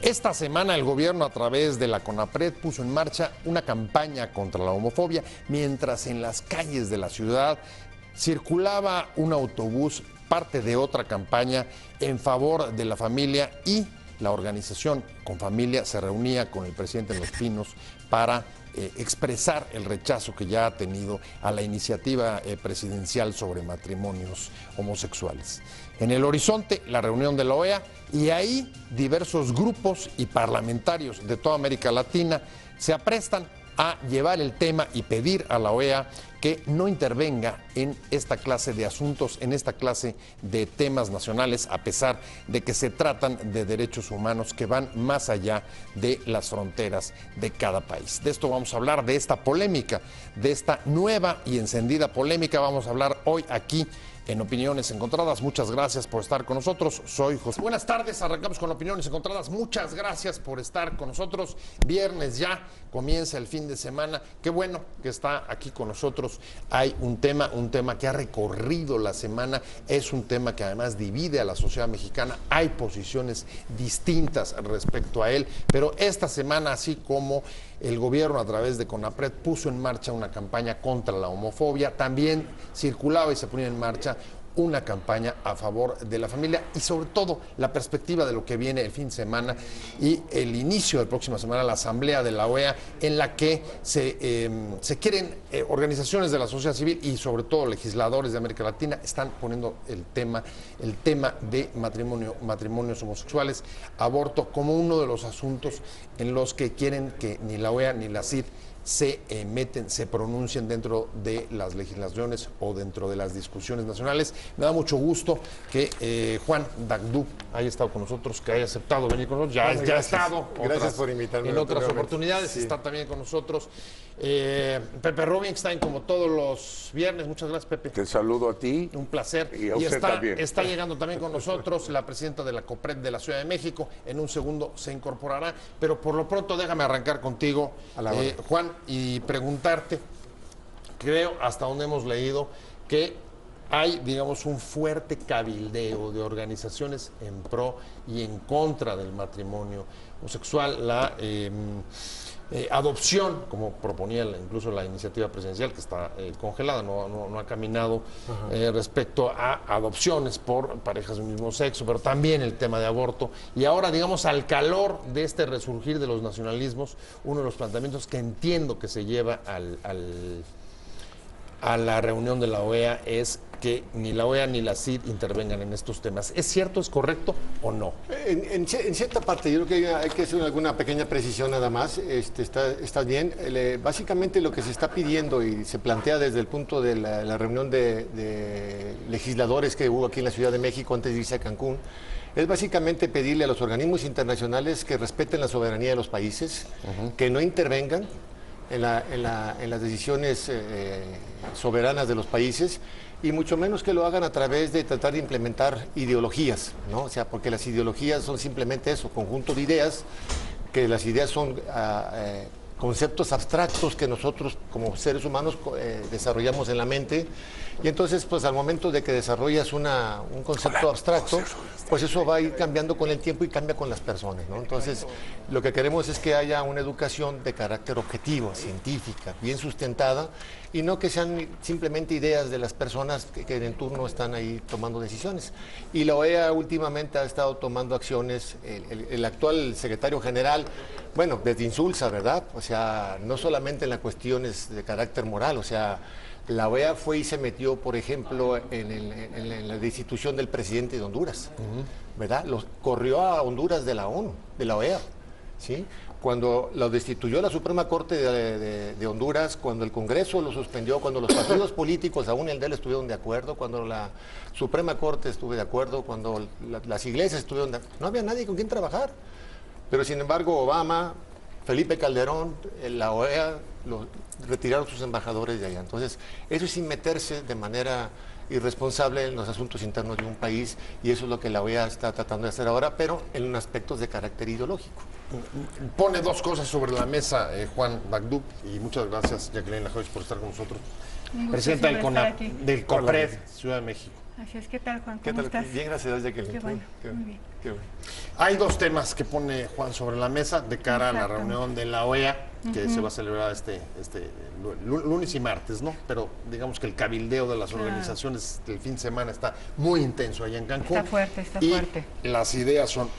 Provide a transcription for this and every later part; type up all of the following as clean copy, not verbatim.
Esta semana el gobierno a través de la CONAPRED puso en marcha una campaña contra la homofobia, mientras en las calles de la ciudad circulaba un autobús, parte de otra campaña en favor de la familia, y la organización Confamilia se reunía con el presidente en Los Pinos para expresar el rechazo que ya ha tenido a la iniciativa presidencial sobre matrimonios homosexuales. En el horizonte, la reunión de la OEA, y ahí diversos grupos y parlamentarios de toda América Latina se aprestan a llevar el tema y pedir a la OEA que no intervenga en esta clase de asuntos, en esta clase de temas nacionales, a pesar de que se tratan de derechos humanos que van más allá de las fronteras de cada país. De esto vamos a hablar, de esta polémica, de esta nueva y encendida polémica, vamos a hablar hoy aquí en Opiniones Encontradas. Muchas gracias por estar con nosotros. Soy José. Buenas tardes, arrancamos con Opiniones Encontradas. Muchas gracias por estar con nosotros. Viernes ya, comienza el fin de semana. Qué bueno que está aquí con nosotros. Hay un tema que ha recorrido la semana. Es un tema que además divide a la sociedad mexicana. Hay posiciones distintas respecto a él, pero esta semana, así como el gobierno a través de CONAPRED puso en marcha una campaña contra la homofobia, también circulaba y se ponía en marcha una campaña a favor de la familia y sobre todo la perspectiva de lo que viene el fin de semana y el inicio de la próxima semana, la asamblea de la OEA, en la que se quieren organizaciones de la sociedad civil y sobre todo legisladores de América Latina están poniendo el tema de matrimonios homosexuales, aborto, como uno de los asuntos en los que quieren que ni la OEA ni la CID se pronuncien dentro de las legislaciones o dentro de las discusiones nacionales. Me da mucho gusto que Juan Dagdú haya estado con nosotros, que haya aceptado venir con nosotros. Ya ha estado. Gracias por invitarme. En otras oportunidades, sí. Está también con nosotros Pepe Rubinstein, como todos los viernes. Muchas gracias, Pepe. Te saludo a ti. Un placer. Y a usted también. Está llegando también con nosotros la presidenta de la COPRED de la Ciudad de México. En un segundo se incorporará, pero por lo pronto déjame arrancar contigo, Juan, y preguntarte, creo, hasta donde hemos leído, que hay, digamos, un fuerte cabildeo de organizaciones en pro y en contra del matrimonio homosexual, la adopción, como proponía incluso la iniciativa presidencial, que está congelada, no ha caminado respecto a adopciones por parejas de un mismo sexo, pero también el tema de aborto. Y ahora, digamos, al calor de este resurgir de los nacionalismos, uno de los planteamientos que entiendo que se lleva a la reunión de la OEA es que ni la OEA ni la CID intervengan en estos temas. ¿Es cierto, es correcto o no? En cierta parte, yo creo que hay que hacer alguna pequeña precisión nada más. Está bien. Básicamente lo que se está pidiendo y se plantea desde el punto de la reunión de legisladores que hubo aquí en la Ciudad de México antes de irse a Cancún, es básicamente pedirle a los organismos internacionales que respeten la soberanía de los países, que no intervengan en las decisiones soberanas de los países, y mucho menos que lo hagan a través de tratar de implementar ideologías, ¿no? O sea, porque las ideologías son simplemente eso, conjunto de ideas, que las ideas son conceptos abstractos que nosotros como seres humanos desarrollamos en la mente, y entonces pues al momento de que desarrollas un concepto abstracto, pues eso va a ir cambiando con el tiempo y cambia con las personas, ¿no? Entonces lo que queremos es que haya una educación de carácter objetivo, científica, bien sustentada, y no que sean simplemente ideas de las personas que en turno están ahí tomando decisiones. Y la OEA últimamente ha estado tomando acciones, el actual secretario general, bueno, desde Insulza, ¿verdad? O sea, no solamente en las cuestiones de carácter moral, o sea, la OEA fue y se metió, por ejemplo, en la destitución del presidente de Honduras, ¿verdad? Corrió a Honduras de la ONU, de la OEA, ¿sí? Cuando lo destituyó la Suprema Corte de Honduras, cuando el Congreso lo suspendió, cuando los partidos políticos, aún el de él, estuvieron de acuerdo, cuando la Suprema Corte estuvo de acuerdo, cuando las iglesias estuvieron de acuerdo, no había nadie con quien trabajar. Pero sin embargo Obama, Felipe Calderón, la OEA, retiraron sus embajadores de allá. Entonces, eso es sin meterse de manera irresponsable en los asuntos internos de un país, y eso es lo que la OEA está tratando de hacer ahora, pero en aspectos de carácter ideológico. Pone dos cosas sobre la mesa, Juan Dagdú, y muchas gracias, Jacqueline Lajoyes, por estar con nosotros. Presidenta del COPRED, Ciudad de México. Así es, ¿qué tal, Juan? ¿Qué ¿Cómo tal? estás? Bien, gracias, Jacqueline. Qué bueno, muy bien. Qué bueno. Hay dos temas que pone Juan sobre la mesa de cara a la reunión de la OEA, que se va a celebrar este lunes y martes, ¿no? Pero digamos que el cabildeo de las organizaciones del fin de semana está muy intenso allá en Cancún. Está fuerte, está y fuerte. Las ideas son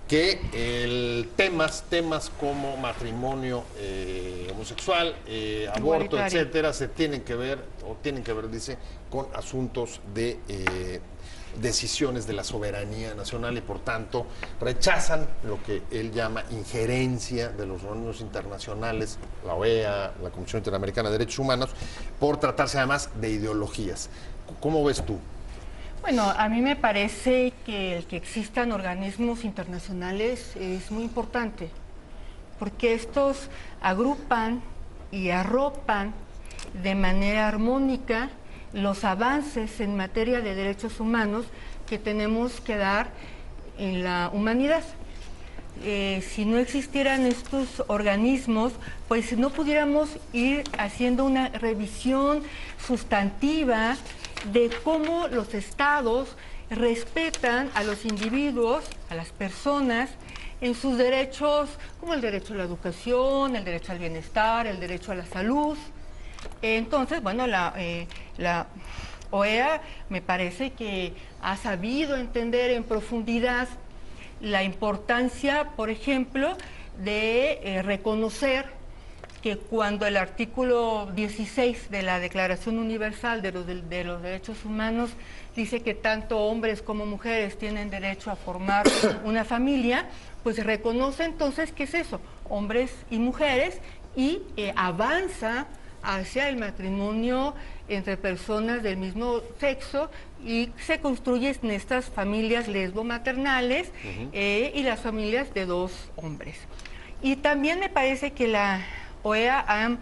que temas como matrimonio homosexual, aborto, etcétera, se tienen que ver, dice, con asuntos de decisiones de la soberanía nacional y por tanto rechazan lo que él llama injerencia de los organismos internacionales, la OEA, la Comisión Interamericana de Derechos Humanos, por tratarse además de ideologías. ¿Cómo ves tú? Bueno, a mí me parece que el que existan organismos internacionales es muy importante, porque estos agrupan y arropan de manera armónica los avances en materia de derechos humanos que tenemos que dar en la humanidad. Si no existieran estos organismos, pues no pudiéramos ir haciendo una revisión sustantiva de cómo los estados respetan a los individuos, a las personas, en sus derechos, como el derecho a la educación, el derecho al bienestar, el derecho a la salud. Entonces, bueno, la OEA me parece que ha sabido entender en profundidad la importancia, por ejemplo, de reconocer que cuando el artículo 16 de la Declaración Universal de los Derechos Humanos dice que tanto hombres como mujeres tienen derecho a formar una familia, pues reconoce entonces qué es eso, hombres y mujeres, y avanza hacia el matrimonio entre personas del mismo sexo y se construyen estas familias lesbo-maternales y las familias de dos hombres. Y también me parece que la OEA ha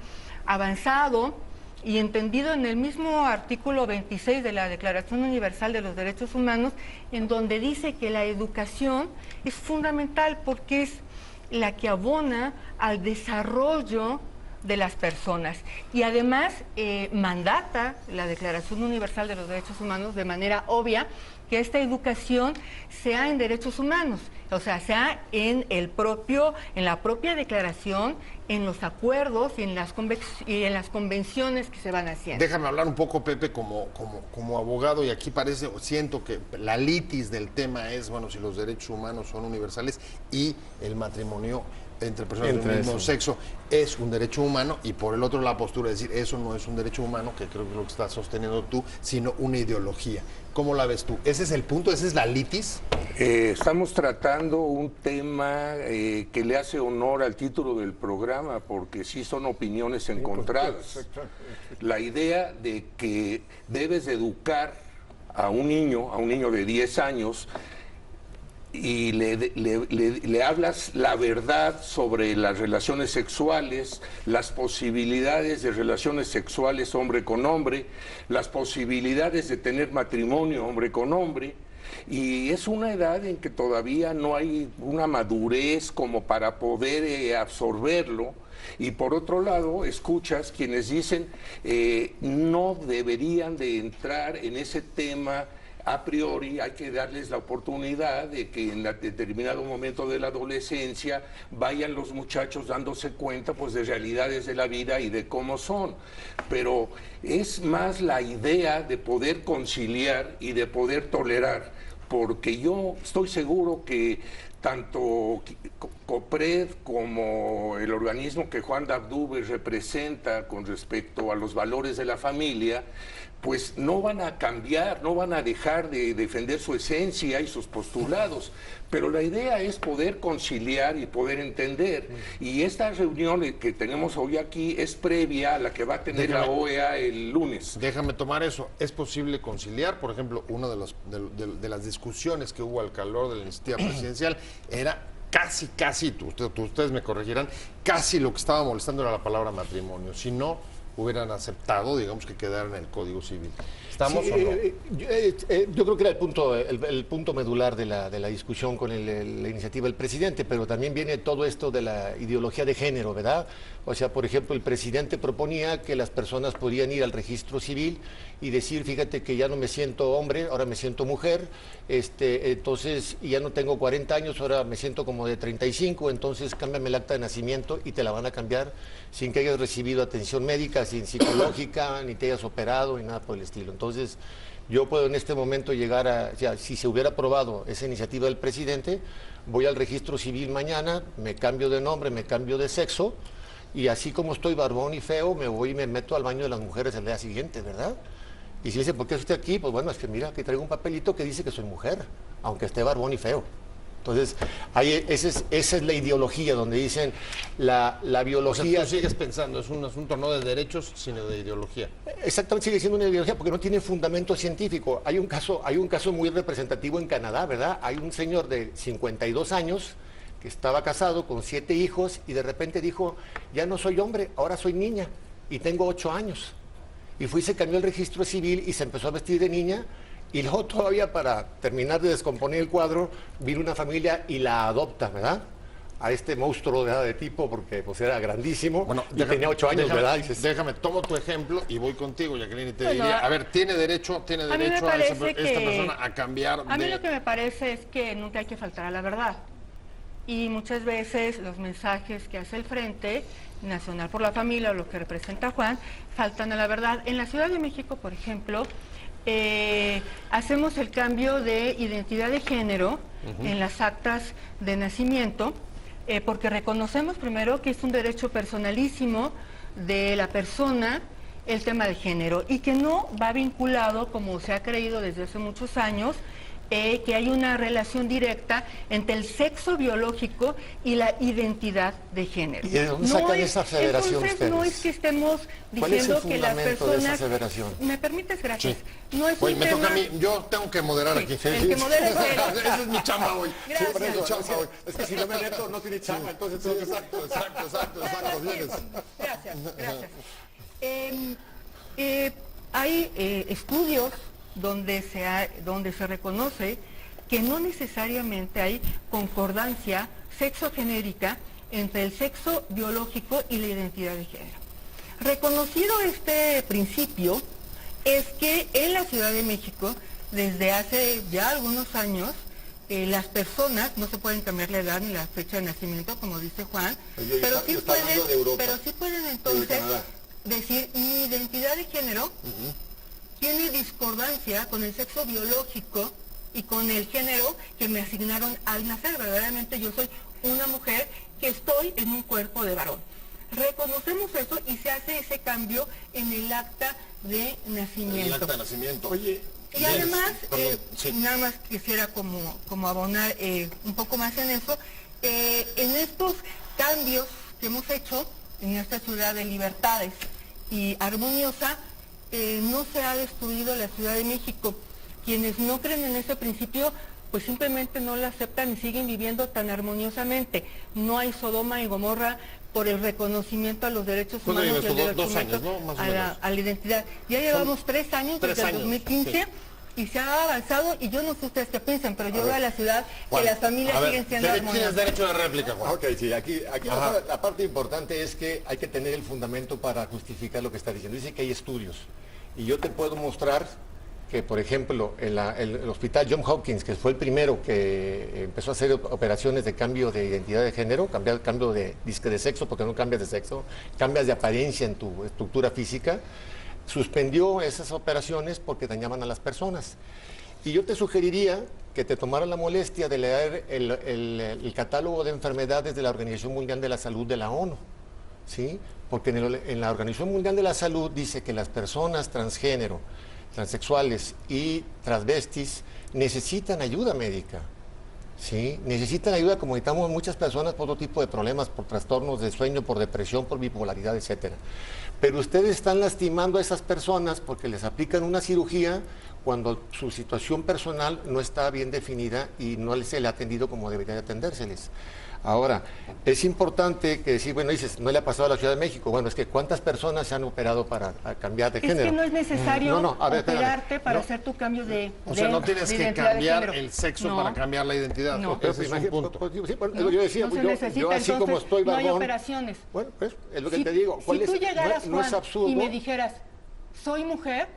avanzado y entendido en el mismo artículo 26 de la Declaración Universal de los Derechos Humanos, en donde dice que la educación es fundamental porque es la que abona al desarrollo de las personas y además mandata la Declaración Universal de los Derechos Humanos de manera obvia que esta educación sea en derechos humanos, o sea, sea en la propia declaración, en los acuerdos y en las convenciones que se van haciendo. Déjame hablar un poco, Pepe, como abogado, y aquí siento que la litis del tema es, bueno, si los derechos humanos son universales y el matrimonio entre personas del mismo sexo es un derecho humano, y por el otro la postura de decir eso no es un derecho humano, que creo que es lo que estás sosteniendo tú, sino una ideología. ¿Cómo la ves tú? ¿Ese es el punto? ¿Esa es la litis? Estamos tratando un tema que le hace honor al título del programa, porque sí son opiniones encontradas. La idea de que debes educar a un niño de 10 años, y le hablas la verdad sobre las relaciones sexuales, las posibilidades de relaciones sexuales hombre con hombre, las posibilidades de tener matrimonio hombre con hombre, y es una edad en que todavía no hay una madurez como para poder absorberlo. Y por otro lado, escuchas quienes dicen no deberían de entrar en ese tema a priori, hay que darles la oportunidad de que en determinado momento de la adolescencia vayan los muchachos dándose cuenta pues de realidades de la vida y de cómo son. Pero es más la idea de poder conciliar y de poder tolerar, porque yo estoy seguro que tanto COPRED como el organismo que Juan Dabdube representa con respecto a los valores de la familia, pues no van a cambiar, no van a dejar de defender su esencia y sus postulados, pero la idea es poder conciliar y poder entender, y esta reunión que tenemos hoy aquí es previa a la que va a tener la OEA el lunes. Déjame tomar eso. ¿Es posible conciliar? Por ejemplo, una de las discusiones que hubo al calor de la iniciativa presidencial era casi, ustedes me corregirán, casi lo que estaba molestando era la palabra matrimonio, si no hubieran aceptado, digamos, que quedara en el Código Civil. ¿Estamos Sí, o no? yo creo que era el punto medular de la discusión con la iniciativa del presidente, pero también viene todo esto de la ideología de género, ¿verdad? O sea, por ejemplo, el presidente proponía que las personas podían ir al registro civil y decir, fíjate que ya no me siento hombre, ahora me siento mujer, entonces ya no tengo 40 años, ahora me siento como de 35, entonces cámbiame el acta de nacimiento y te la van a cambiar sin que hayas recibido atención médica, sin psicológica, ni te hayas operado, ni nada por el estilo. Entonces, yo puedo en este momento llegar o sea, si se hubiera aprobado esa iniciativa del presidente, voy al registro civil mañana, me cambio de nombre, me cambio de sexo, y así como estoy barbón y feo, me voy y me meto al baño de las mujeres el día siguiente, ¿verdad? Y si dice, ¿por qué estoy aquí? Pues bueno, es que mira, que traigo un papelito que dice que soy mujer, aunque esté barbón y feo. Entonces, esa es la ideología, donde dicen la biología... O sea, tú sigues pensando, es un asunto no de derechos, sino de ideología. Exactamente, sigue siendo una ideología porque no tiene fundamento científico. Hay un caso muy representativo en Canadá, ¿verdad? Hay un señor de 52 años que estaba casado con 7 hijos y de repente dijo, ya no soy hombre, ahora soy niña y tengo 8 años. Y fue y se cambió el registro civil y se empezó a vestir de niña. Y luego todavía, para terminar de descomponer el cuadro, vino una familia y la adopta, ¿verdad? A este monstruo de tipo, porque pues era grandísimo, Bueno, y tenía 8 años, ¿verdad? Dices, Déjame, tomo tu ejemplo y voy contigo, Jacqueline, y te Bueno, diría, a ver, ¿tiene derecho mí me esta parece persona a cambiar A mí de...? lo que me parece es que nunca hay que faltar a la verdad. Y muchas veces los mensajes que hace el Frente Nacional por la Familia o lo que representa Juan faltan a la verdad. En la Ciudad de México, por ejemplo, hacemos el cambio de identidad de género en las actas de nacimiento, porque reconocemos primero que es un derecho personalísimo de la persona el tema de género y que no va vinculado, como se ha creído desde hace muchos años, que hay una relación directa entre el sexo biológico y la identidad de género. ¿Y de dónde sacan esa aseveración entonces, ustedes? no es que estemos ¿Cuál es el diciendo que las fundamento de esa personas... aseveración? ¿Me permites? Gracias. Sí. No es Oye, un me tema... toca a mí, yo tengo que moderar aquí. el que modera es él. Esa es mi chamba hoy. Gracias. Esa es mi chamba hoy. Es que si no me meto, no tiene chamba, entonces tengo que... Exacto, vienes. Gracias. Hay estudios donde se reconoce que no necesariamente hay concordancia sexogenérica entre el sexo biológico y la identidad de género. Reconocido este principio, es que en la Ciudad de México, desde hace ya algunos años, las personas no se pueden cambiar la edad ni la fecha de nacimiento, como dice Juan, pero sí pueden entonces decir, mi identidad de género tiene discordancia con el sexo biológico y con el género que me asignaron al nacer. Verdaderamente yo soy una mujer que estoy en un cuerpo de varón. Reconocemos eso y se hace ese cambio en el acta de nacimiento. El acta de nacimiento. Oye, y además, sí. nada más quisiera como abonar un poco más en eso, en estos cambios que hemos hecho en esta ciudad de libertades y armoniosa, no se ha destruido la Ciudad de México. Quienes no creen en ese principio, pues simplemente no la aceptan y siguen viviendo tan armoniosamente. No hay Sodoma y Gomorra por el reconocimiento a los derechos humanos y el reconocimiento a la identidad. Ya llevamos 3 años desde el 2015. Sí. Y se ha avanzado, y yo no sé ustedes qué piensan, pero yo veo a la ciudad que las familias siguen siendo armoniosas. Tienes derecho de réplica, Juan. Ok, sí, aquí la parte importante es que hay que tener el fundamento para justificar lo que está diciendo. Dice que hay estudios, y yo te puedo mostrar que, por ejemplo, el hospital Johns Hopkins, que fue el primero que empezó a hacer operaciones de cambio de identidad de género, cambio de sexo, porque no cambias de sexo, cambias de apariencia en tu estructura física, suspendió esas operaciones porque dañaban a las personas. Y yo te sugeriría que te tomaras la molestia de leer el catálogo de enfermedades de la Organización Mundial de la Salud de la ONU, ¿sí? Porque en la Organización Mundial de la Salud dice que las personas transgénero, transexuales y transvestis necesitan ayuda médica. Sí, necesitan ayuda como necesitamos muchas personas por otro tipo de problemas, por trastornos de sueño, por depresión, por bipolaridad, etcétera. Pero ustedes están lastimando a esas personas porque les aplican una cirugía cuando su situación personal no está bien definida y no se le ha atendido como debería de atendérseles. Ahora, es importante que decir, bueno, dices, no le ha pasado a la Ciudad de México. Bueno, es que ¿cuántas personas se han operado para cambiar de género? Es que no es necesario a ver, operarte para no. hacer tu cambio de O sea, no tienes que identidad de cambiar género. el sexo No. para cambiar la identidad. No. Ese es un punto. Sí, bueno, yo decía, No se yo necesita, así como entonces, estoy no hay barbón, operaciones. bueno, pues, es lo que Si- te digo. Si tú llegaras, no es Juan, absurdo. y me dijeras, soy mujer,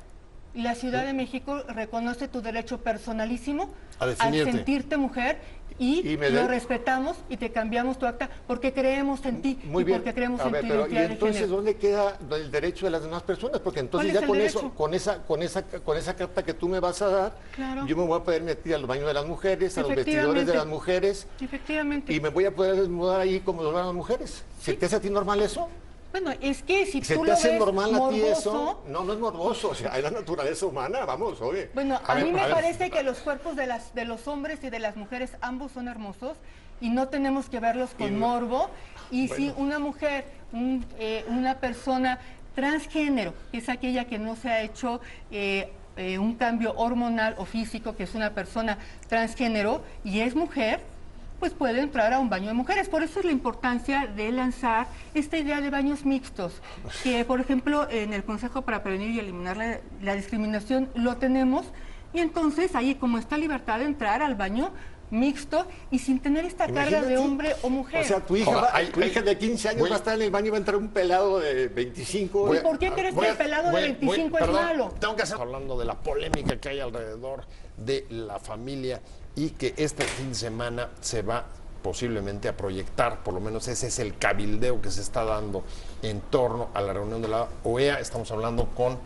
la Ciudad de México reconoce tu derecho personalísimo A al definirte. sentirte mujer y me lo da- respetamos y te cambiamos tu acta porque creemos en ti Muy y bien. porque creemos A en ver, tu pero ¿y identidad de entonces género. dónde queda el derecho de las demás personas? Porque entonces ¿Cuál ya es el con derecho? con esa carta que tú me vas a dar, Claro. yo me voy a poder meter al baño de las mujeres, a los vestidores de las mujeres Efectivamente. y me voy a poder desnudar ahí como lo van las mujeres. ¿Se te hace a ti normal eso? Bueno, es que si ¿Se tú te lo hace ves normal a ti eso? morboso, No, no es morboso, o sea, es la naturaleza humana, vamos, oye. bueno, a ver, mí me a ver. parece que los cuerpos de los hombres y de las mujeres ambos son hermosos y no tenemos que verlos con morbo. Y si una mujer, una persona transgénero, que es aquella que no se ha hecho un cambio hormonal o físico, que es una persona transgénero y es mujer, pues puede entrar a un baño de mujeres. Por eso es la importancia de lanzar esta idea de baños mixtos, que por ejemplo en el Consejo para Prevenir y Eliminar la Discriminación lo tenemos, y entonces ahí como esta libertad de entrar al baño mixto y sin tener esta carga Imagínate. de hombre o mujer. O sea, tu hija, tu hija de 15 años va a estar en el baño y va a entrar un pelado de 25. ¿Y por qué crees que el pelado de 25 es perdón, malo? Tengo que hacer hablando de la polémica que hay alrededor de la familia y que este fin de semana se va posiblemente a proyectar, por lo menos ese es el cabildeo que se está dando en torno a la reunión de la OEA. Estamos hablando con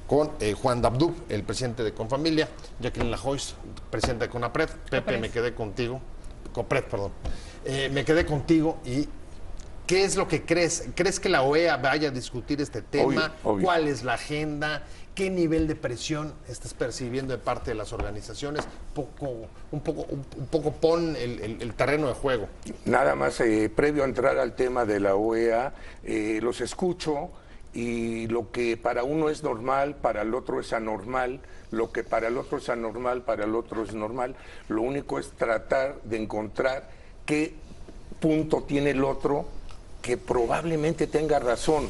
Juan Dabdub, el presidente de Confamilia, Jacqueline Lajoix, presidente de CONAPRED. Pepe, me quedé contigo. COPRED, perdón. Me quedé contigo y ¿qué es lo que crees? ¿Crees que la OEA vaya a discutir este tema? Obvio. ¿Cuál es la agenda? ¿Qué nivel de presión estás percibiendo de parte de las organizaciones? Un poco pon el terreno de juego. Nada más, previo a entrar al tema de la OEA, los escucho y lo que para uno es normal, para el otro es anormal, lo que para el otro es anormal, para el otro es normal. Lo único es tratar de encontrar qué punto tiene el otro que probablemente tenga razón.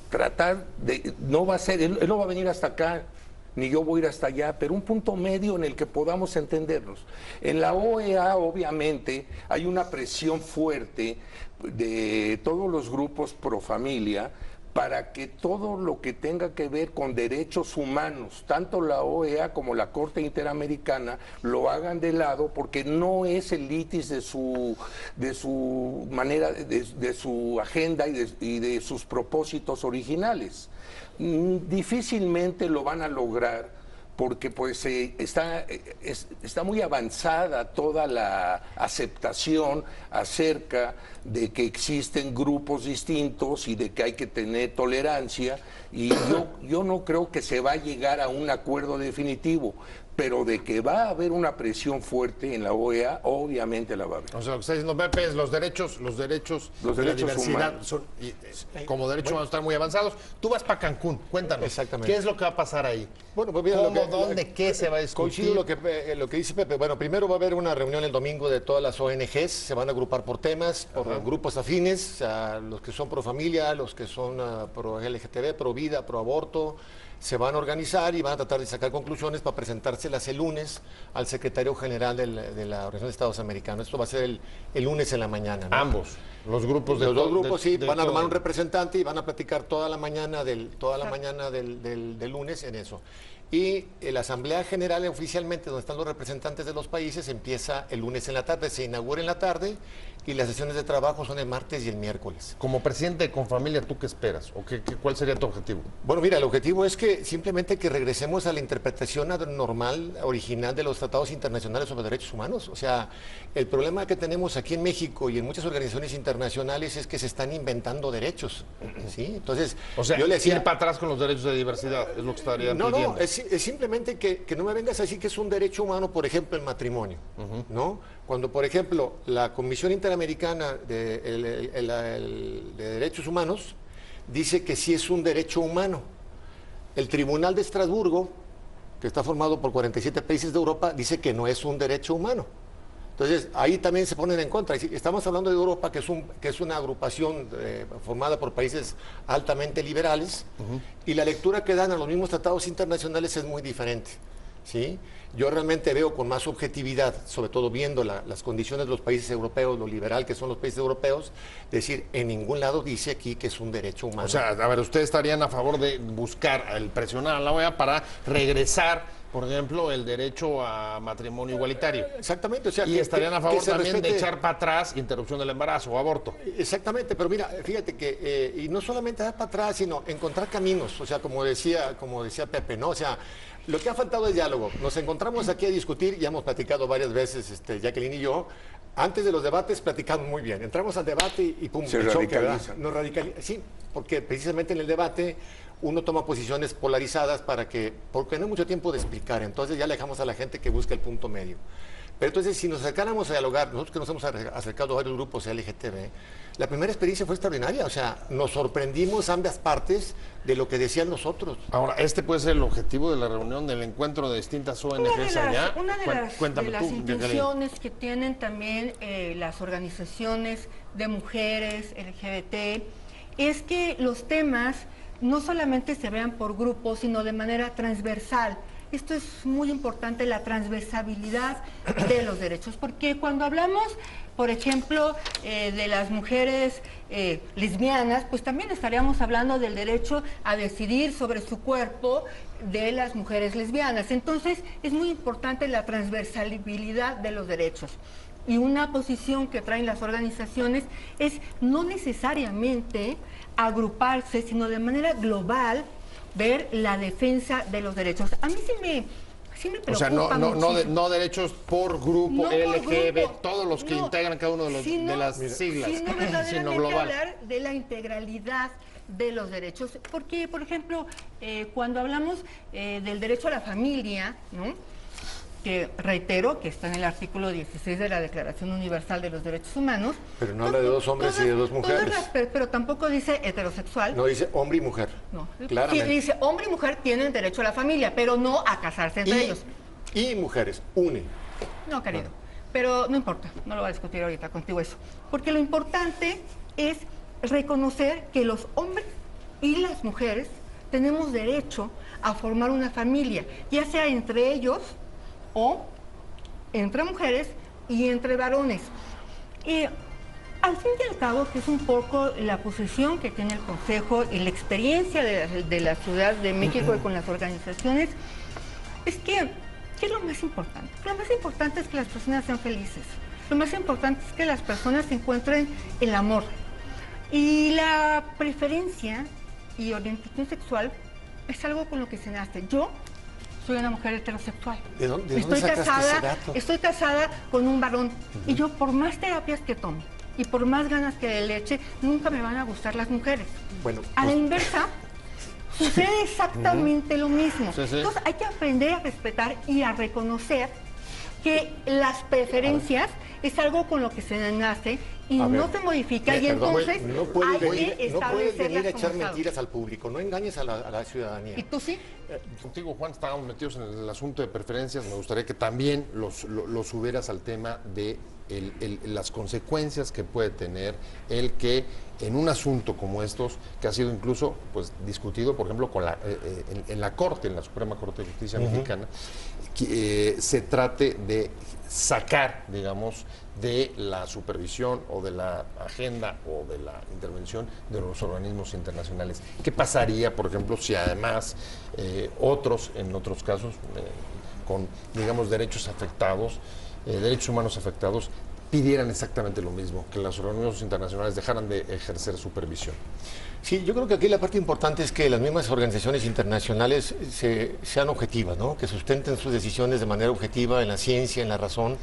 Tratar de, no va a ser, él no va a venir hasta acá, ni yo voy a ir hasta allá, pero un punto medio en el que podamos entendernos. En la OEA, obviamente, hay una presión fuerte de todos los grupos pro familia para que todo lo que tenga que ver con derechos humanos, tanto la OEA como la Corte Interamericana, lo hagan de lado porque no es el litis de su manera, de su agenda y de sus propósitos originales. Difícilmente lo van a lograr porque pues está muy avanzada toda la aceptación acerca de que existen grupos distintos y de que hay que tener tolerancia, y yo no creo que se va a llegar a un acuerdo definitivo, pero de que va a haber una presión fuerte en la OEA, obviamente la va a haber. O sea, lo que está diciendo Pepe es los derechos de la derechos diversidad humanos. son, como derechos humanos están muy avanzados. Tú vas para Cancún, cuéntanos. Exactamente. ¿Qué es lo que va a pasar ahí? Bueno, pues mira, ¿Cómo, dónde, qué se va a discutir? Coincido lo que dice Pepe. Bueno, primero va a haber una reunión el domingo de todas las ONGs, se van a agrupar por temas, por grupos afines, o sea, los que son pro familia, los que son pro LGTB, pro vida, pro aborto, se van a organizar y van a tratar de sacar conclusiones para presentárselas el lunes al secretario general de la Organización de Estados Americanos. Esto va a ser el lunes en la mañana, ¿no? Ambos, los grupos de Los dos grupos sí, de van a armar todo. un representante y van a platicar toda la mañana del lunes en eso. Y la Asamblea General oficialmente, donde están los representantes de los países, empieza el lunes en la tarde, se inaugura en la tarde y las sesiones de trabajo son el martes y el miércoles. Como presidente de Confamilia, ¿tú qué esperas? ¿O cuál sería tu objetivo? Bueno, mira, el objetivo es que simplemente que regresemos a la interpretación normal, original de los tratados internacionales sobre derechos humanos. O sea, el problema que tenemos aquí en México y en muchas organizaciones internacionales es que se están inventando derechos, ¿sí? Entonces, O sea, yo le decía, ir para atrás con los derechos de diversidad, es lo que estaría pidiendo. No, es simplemente que no me vengas a decir que es un derecho humano, por ejemplo, el matrimonio, ¿no? Cuando, por ejemplo, la Comisión Interamericana de Derechos Humanos dice que sí es un derecho humano. El Tribunal de Estrasburgo, que está formado por 47 países de Europa, dice que no es un derecho humano. Entonces, ahí también se ponen en contra. Estamos hablando de Europa, que es una agrupación formada por países altamente liberales, y la lectura que dan a los mismos tratados internacionales es muy diferente, ¿sí? Yo realmente veo con más objetividad, sobre todo viendo las condiciones de los países europeos, lo liberal que son los países europeos, decir, en ningún lado dice aquí que es un derecho humano. O sea, a ver, ¿ustedes estarían a favor de buscar, el presionar a la OEA para regresar, por ejemplo, el derecho a matrimonio igualitario? Exactamente. O sea, y estarían a favor también respete... de echar para atrás interrupción del embarazo o aborto. Exactamente, pero mira, fíjate que, y no solamente dar para atrás, sino encontrar caminos, o sea, como decía Pepe, ¿no? O sea, lo que ha faltado es diálogo. Nos encontramos aquí a discutir, ya hemos platicado varias veces, Jacqueline y yo. Antes de los debates platicamos muy bien. Entramos al debate y pum, se radicaliza. Nos radicaliza. Sí, porque precisamente en el debate uno toma posiciones polarizadas porque no hay mucho tiempo de explicar. Entonces ya le dejamos a la gente que busque el punto medio. Pero entonces, si nos acercáramos a dialogar, nosotros que nos hemos acercado a varios grupos LGTB, la primera experiencia fue extraordinaria. O sea, nos sorprendimos ambas partes de lo que decían los otros. Ahora, este puede ser el objetivo de la reunión, del encuentro de distintas ONGs allá. Una de las intenciones que tienen también las organizaciones de mujeres LGBT es que los temas no solamente se vean por grupos, sino de manera transversal. Esto es muy importante, la transversabilidad de los derechos, porque cuando hablamos, por ejemplo, de las mujeres lesbianas, pues también estaríamos hablando del derecho a decidir sobre su cuerpo de las mujeres lesbianas. Entonces, es muy importante la transversalidad de los derechos. Y una posición que traen las organizaciones es no necesariamente agruparse, sino de manera global, ver la defensa de los derechos. A mí sí me preocupa. O sea, no derechos por grupo, no LGB, por grupo, todos los que integran cada uno de, de las siglas, sino global. Hablar de la integralidad de los derechos. Porque, por ejemplo, cuando hablamos del derecho a la familia, ¿no?, que reitero que está en el artículo 16 de la Declaración Universal de los Derechos Humanos. Pero no habla de dos hombres y de dos mujeres. Pero tampoco dice heterosexual. No, dice hombre y mujer. No, claramente. Sí, dice hombre y mujer tienen derecho a la familia, pero no a casarse entre ellos. Y mujeres, une. No, querido, pero no importa, no lo voy a discutir ahorita contigo eso. Porque lo importante es reconocer que los hombres y las mujeres tenemos derecho a formar una familia, ya sea entre ellos o entre mujeres y entre varones. Al fin y al cabo, que es un poco la posición que tiene el Consejo y la experiencia de la Ciudad de México y con las organizaciones, es que, ¿qué es lo más importante? Lo más importante es que las personas sean felices. Lo más importante es que las personas encuentren el amor. Y la preferencia y orientación sexual es algo con lo que se nace. Yo soy una mujer heterosexual. ¿De dónde sacaste ese dato? Estoy casada con un varón. Y yo, por más terapias que tome y por más ganas que le eche, nunca me van a gustar las mujeres. Bueno, a la inversa, sucede exactamente lo mismo. Sí, sí. Entonces, hay que aprender a respetar y a reconocer que las preferencias es algo con lo que se nace y no se modifica, y entonces no puedes venir a echar como mentiras al público, no engañes a la ciudadanía. ¿Y tú sí? Contigo, Juan, estábamos metidos en el asunto de preferencias. Me gustaría que también los subieras al tema de las consecuencias que puede tener el que en un asunto como estos, que ha sido incluso pues discutido, por ejemplo, en la Corte, en la Suprema Corte de Justicia mexicana, que se trate de sacar, digamos, de la supervisión o de la agenda o de la intervención de los organismos internacionales. ¿Qué pasaría, por ejemplo, si además en otros casos, con, digamos, derechos afectados, derechos humanos afectados, pidieran exactamente lo mismo, que los organismos internacionales dejaran de ejercer supervisión? Sí, yo creo que aquí la parte importante es que las mismas organizaciones internacionales sean objetivas, ¿no? Que sustenten sus decisiones de manera objetiva en la ciencia, en la razón,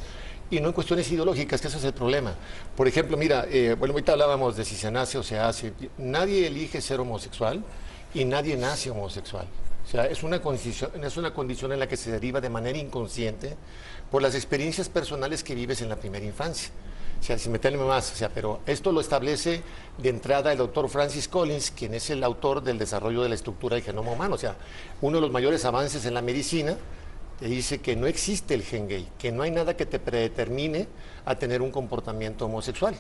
y no en cuestiones ideológicas, que eso es el problema. Por ejemplo, mira, bueno, ahorita hablábamos de si se nace o se hace. Nadie elige ser homosexual y nadie nace homosexual. O sea, es una condición en la que se deriva de manera inconsciente por las experiencias personales que vives en la primera infancia. O sea, sin meterme más, o sea, pero esto lo establece de entrada el doctor Francis Collins, quien es el autor del desarrollo de la estructura del genoma humano. O sea, uno de los mayores avances en la medicina te dice que no existe el gen gay, que no hay nada que te predetermine a tener un comportamiento homosexual.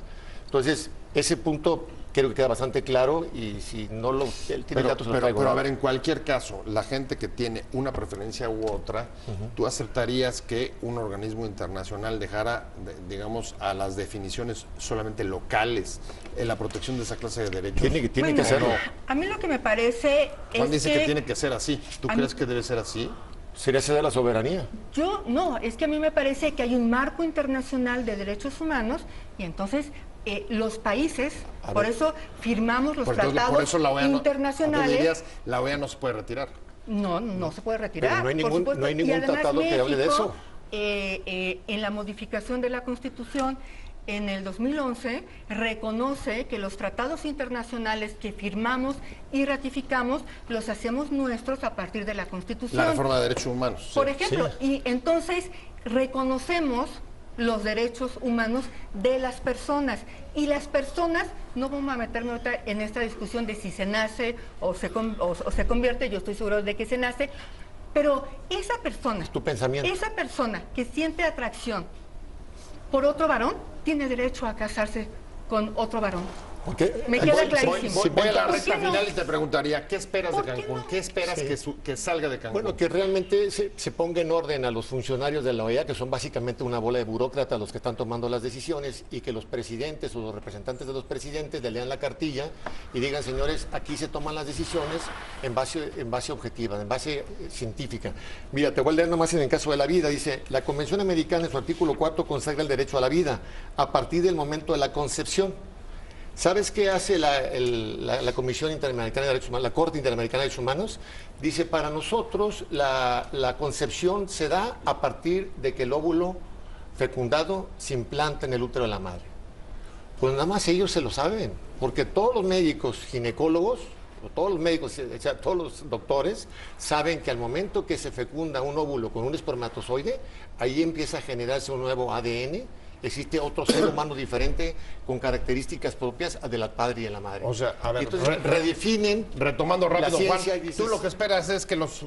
Entonces, ese punto creo que queda bastante claro y si no lo tiene datos, lo traigo. Pero a ver, en cualquier caso, la gente que tiene una preferencia u otra, ¿tú aceptarías que un organismo internacional dejara, digamos, a las definiciones solamente locales en la protección de esa clase de derechos? Tiene que serlo. A mí lo que me parece Juan es dice que tiene que ser así. ¿Tú a crees mí- que debe ser así? Sería ceder la soberanía. Yo no, es que a mí me parece que hay un marco internacional de derechos humanos y entonces los países, por eso firmamos los tratados por eso la OEA internacionales. No, dirías, la OEA no se puede retirar. No se puede retirar. Pero no hay por ningún- supuesto. no hay Y ningún además tratado que hable de México, eso. En la modificación de la Constitución en el 2011 reconoce que los tratados internacionales que firmamos y ratificamos los hacemos nuestros a partir de la Constitución. La reforma de derechos humanos. Por sí. ejemplo, y entonces reconocemos los derechos humanos de las personas. Y las personas, no vamos a meterme ahorita en esta discusión de si se nace o se convierte, yo estoy seguro de que se nace, pero esa persona, Tu pensamiento. esa persona que siente atracción por otro varón, tiene derecho a casarse con otro varón. Porque Me queda clarísimo. Voy a la ¿Por recta qué no? final y te preguntaría, ¿qué esperas de ¿Por qué Cancún? no? ¿Qué esperas que salga de Cancún? Bueno, que realmente se ponga en orden a los funcionarios de la OEA, que son básicamente una bola de burócratas los que están tomando las decisiones, y que los presidentes o los representantes de los presidentes le lean la cartilla y digan, señores, aquí se toman las decisiones en base objetiva, en base científica. Mira, te voy a leer nomás en el caso de la vida. Dice, la Convención Americana en su artículo 4 consagra el derecho a la vida a partir del momento de la concepción. ¿Sabes qué hace la Comisión Interamericana de Derechos Humanos, la Corte Interamericana de Derechos Humanos? Dice, para nosotros la concepción se da a partir de que el óvulo fecundado se implanta en el útero de la madre. Pues nada más ellos se lo saben, porque todos los médicos ginecólogos, o todos los médicos, o sea, todos los doctores, saben que al momento que se fecunda un óvulo con un espermatozoide, ahí empieza a generarse un nuevo ADN. Existe otro ser humano diferente con características propias de la padre y de la madre. O sea, a ver, y entonces redefinen. Retomando rápido, la Juan, ciencia y dices- tú lo que esperas es que los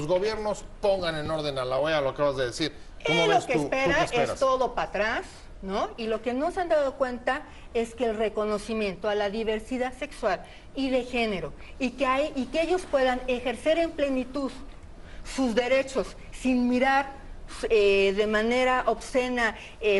gobiernos pongan en orden a la OEA, lo acabas de decir. ¿Cómo ves Lo que tú? ¿Tú qué espera esperas? es todo para atrás, ¿no? Y lo que no se han dado cuenta es que el reconocimiento a la diversidad sexual y de género y que ellos puedan ejercer en plenitud sus derechos sin mirar de manera obscena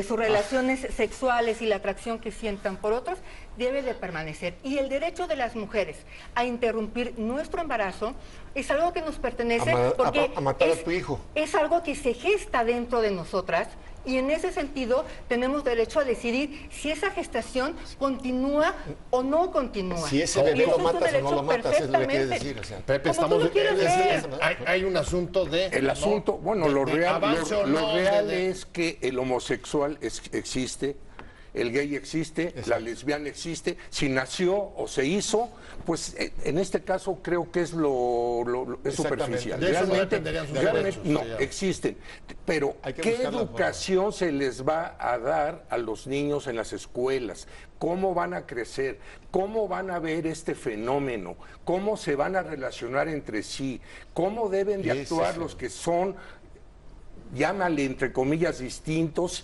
sus relaciones sexuales y la atracción que sientan por otros, debe de permanecer. Y el derecho de las mujeres a interrumpir nuestro embarazo es algo que nos pertenece porque a matar a tu hijo. es algo que se gesta dentro de nosotras y en ese sentido tenemos derecho a decidir si esa gestación continúa o no continúa. Si ese Y bebé eso lo es un matas o no derecho lo matas, es lo que quieres perfectamente. decir. O sea. Pepe, Como tú lo quieras ver. hay un asunto de... El asunto, bueno, de- lo de real, avance o lo no, real de- es que el homosexual existe, el gay existe, la lesbiana existe. Si nació o se hizo, pues en este caso creo que es es Exactamente. superficial. De eso no Realmente, dependerían sus realmente derechos, no, sí, ya. existen. Pero Hay que ¿qué buscar la forma. educación se les va a dar a los niños en las escuelas? ¿Cómo van a crecer? ¿Cómo van a ver este fenómeno? ¿Cómo se van a relacionar entre sí? ¿Cómo deben de Sí, actuar sí. los que son, llámale entre comillas, distintos?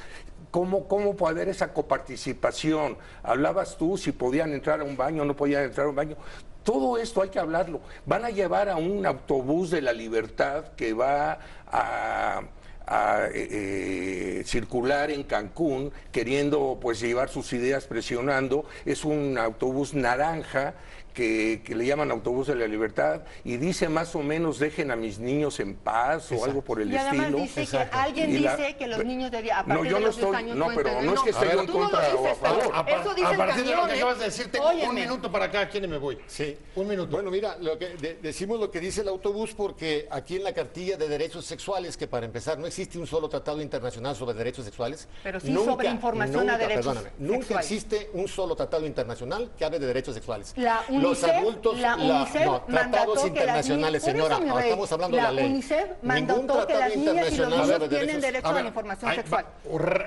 ¿Cómo puede haber esa coparticipación? Hablabas tú si podían entrar a un baño o no podían entrar a un baño. Todo esto hay que hablarlo. Van a llevar a un autobús de la libertad que va a circular en Cancún queriendo pues llevar sus ideas, presionando. Es un autobús naranja que le llaman autobús de la libertad y dice más o menos dejen a mis niños en paz o algo por el Y además estilo. dice Exacto. que alguien Y la- dice que los niños deberían, a No, partir yo de no los 10 estoy- años no, pero entender. no es que esté yo en tú no lo contra o a dices, favor. Pedro. Eso dice a el partir de lo que cañón, acabas de decir, tengo Óyeme. un minuto para cada quien y me voy. Sí. Un minuto. Bueno, mira, decimos lo que dice el autobús porque aquí en la cartilla de derechos sexuales, que para empezar no existe un solo tratado internacional sobre derechos sexuales. Pero sí sobre información a derechos Nunca sexuales. existe un solo tratado internacional que hable de derechos sexuales. La los adultos, la UNICEF no, tratados internacionales, señora, estamos hablando de la ley. La UNICEF mandató que las niñas y los niños tienen derecho a la información sexual.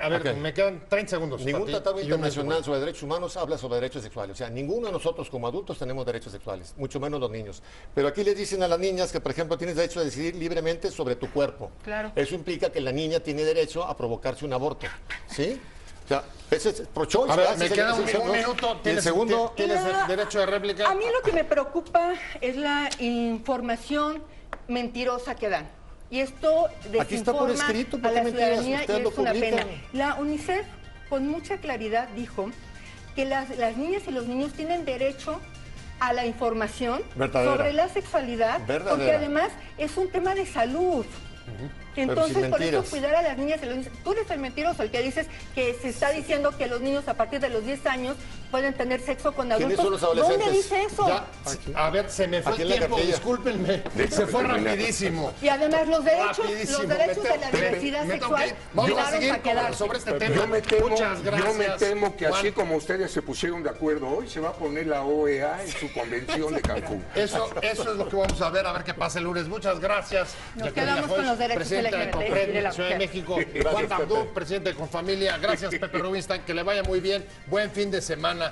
A ver, me quedan 30 segundos. Ningún tratado internacional sobre derechos humanos habla sobre derechos sexuales. O sea, ninguno de nosotros como adultos tenemos derechos sexuales, mucho menos los niños. Pero aquí les dicen a las niñas que, por ejemplo, tienes derecho a decidir libremente sobre tu cuerpo. Claro. Eso implica que la niña tiene derecho a provocarse un aborto. ¿Sí? O sea, ese es pro-choice. A ver, me queda un minuto. ¿Tienes derecho de réplica? A mí lo que me preocupa es la información mentirosa que dan. Y esto Aquí está por desinforma escrito, a ¿por qué la mentiras? ciudadanía y Ustedes es lo una publican. pena. La UNICEF con mucha claridad dijo que las niñas y los niños tienen derecho a la información Verdadera. sobre la sexualidad, Verdadera. porque además es un tema de salud. Entonces, sin por eso mentiras. cuidar a las niñas y los niños. Tú eres el mentiroso, el que dices que se está diciendo que los niños a partir de los 10 años pueden tener sexo con ¿Quiénes adultos. son los adolescentes? ¿Dónde dice eso? Ya, a ver, se me fue Aquí el en la tiempo, cartilla. discúlpenme. Se fue rapidísimo. Y además los derechos Rapidísimo. de la Me diversidad tengo sexual que ir. Vamos a llegaron seguir para quedarse. sobre este tema. Yo me temo, Muchas gracias. que así Juan. como ustedes se pusieron de acuerdo hoy, se va a poner la OEA en su convención de Cancún. Eso es lo que vamos a ver qué pasa el lunes. Muchas gracias. Nos Jacqueline quedamos con Lafoix, los derechos presidenta de LGBT y CONPRED, de la Ciudad de mujer. México. Gracias, Juan Abdú, Pepe. presidente de Confamilia. Gracias, Pepe Rubinstein. Que le vaya muy bien. Buen fin de semana.